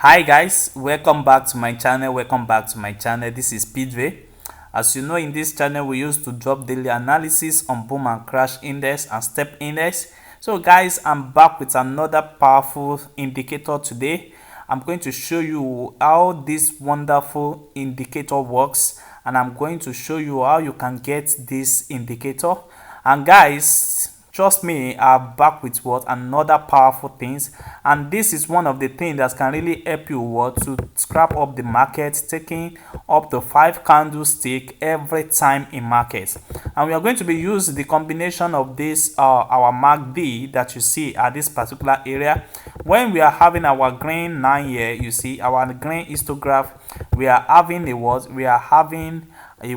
Hi guys, welcome back to my channel. This is Pidve. As you know, in this channel we used to drop daily analysis on boom and crash index and step index. So guys, I'm back with another powerful indicator today. I'm going to show you how this wonderful indicator works, and I'm going to show you how you can get this indicator. And guys, trust me, I'm back with what another powerful things, and this is one of the things that can really help you what to scrap up the market, taking up to 5 candlestick every time in markets. And we are going to be using the combination of this our MACD that you see at this particular area. When we are having our green 9 here, you see our green histograph, we are having a what we are having a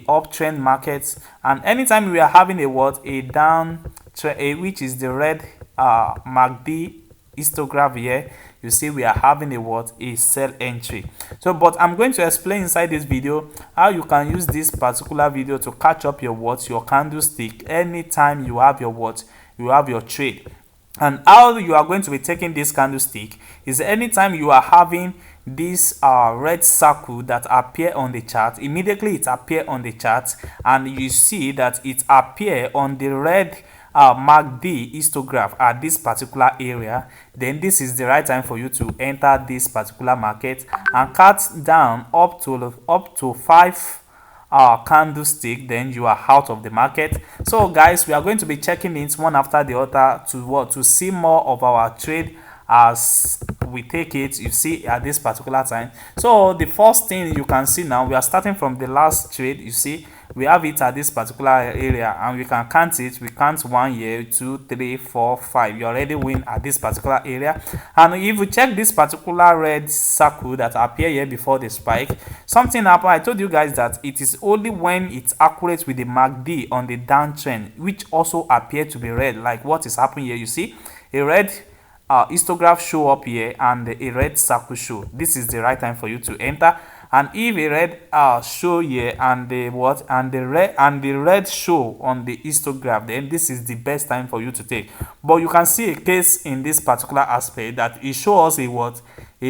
uptrend market, and anytime we are having a down trend, which is the red MACD histograph here, you see we are having a sell entry. So but I'm going to explain inside this video how you can use this particular video to catch up your candlestick anytime you have your trade. And how you are going to be taking this candlestick is anytime you are having this red circle that appear on the chart, immediately it appear on the chart, and you see that it appear on the red MACD histograph at this particular area, then this is the right time for you to enter this particular market and cut down up to 5 candlestick, then you are out of the market. So guys, we are going to be checking it one after the other to see more of our trade as we take it, you see, at this particular time. So the first thing you can see now, we are starting from the last trade. You see we have it at this particular area, and we can count it. We count 1 here, 2, 3, 4, 5. You already win at this particular area. And if we check this particular red circle that appear here before the spike, something happened. I told you guys that it is only when it's accurate with the MACD on the downtrend, which also appear to be red, like what is happening here. You see a red histograph show up here and a red circle show. This is the right time for you to enter. And if a red show here and the red show on the histograph, then this is the best time for you to take. But you can see a case in this particular aspect that it shows a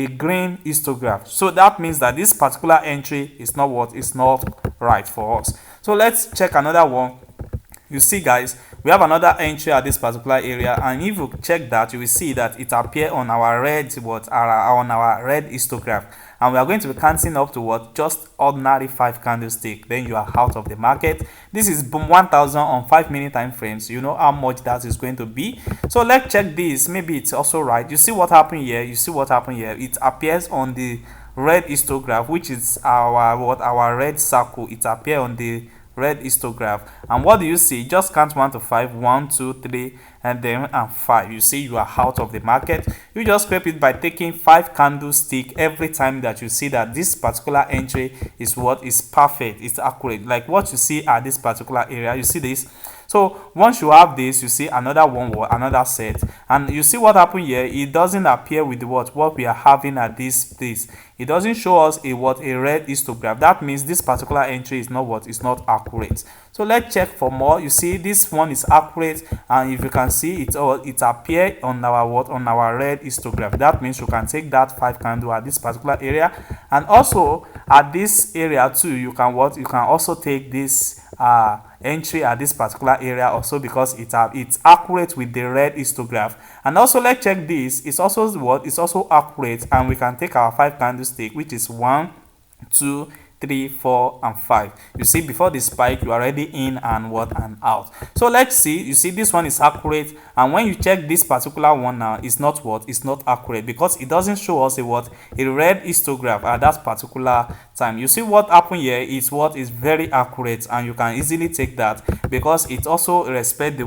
green histograph. So that means that this particular entry is not right for us. So let's check another one. You see guys, we have another entry at this particular area, and if you check that, you will see that it appear on our red histograph, and we are going to be counting up to just ordinary 5 candlestick, then you are out of the market. This is 1000 on 5-minute time frames. You know how much that is going to be. So let's check this. Maybe it's also right. You see what happened here. It appears on the red histograph, which is our red circle. It appear on the red histograph, and what do you see? Just count 1 to 5, 1, 2, 3, and then 5. You see you are out of the market. You just scrape it by taking 5 candlestick every time that you see that this particular entry is perfect, it's accurate, like what you see at this particular area. You see this. So once you have this, you see another one or another set, and you see what happened here. It doesn't appear with what we are having at this place. It doesn't show us a red histograph. That means this particular entry is not accurate. So let's check for more. You see this one is accurate, and if you can see it appear on our red histograph. That means you can take that 5 candle at this particular area, and also at this area too. You can also take this entry at this particular area also, because it's accurate with the red histograph. And also let's check this. It's also accurate, and we can take our 5 candlestick, which is 1, 2, 3, 4, and 5. You see, before the spike you are already in and out. So let's see. You see this one is accurate, and when you check this particular one now, it's not accurate, because it doesn't show us a red histograph at that particular time. You see what happened here is very accurate, and you can easily take that because it also respect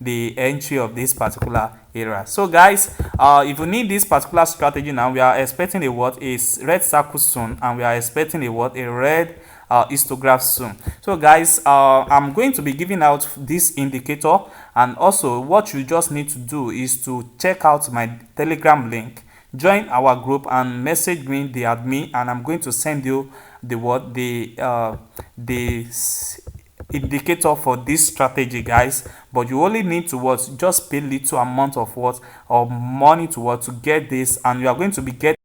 the entry of this particular area. So guys, if you need this particular strategy now, we are expecting a red circle soon, and we are expecting a red histograph soon. So guys, I'm going to be giving out this indicator, and also what you just need to do is to check out my Telegram link, join our group, and message me, the admin, and I'm going to send you the indicator for this strategy, guys. But you only need to just pay little amount of money to get this, and you are going to be getting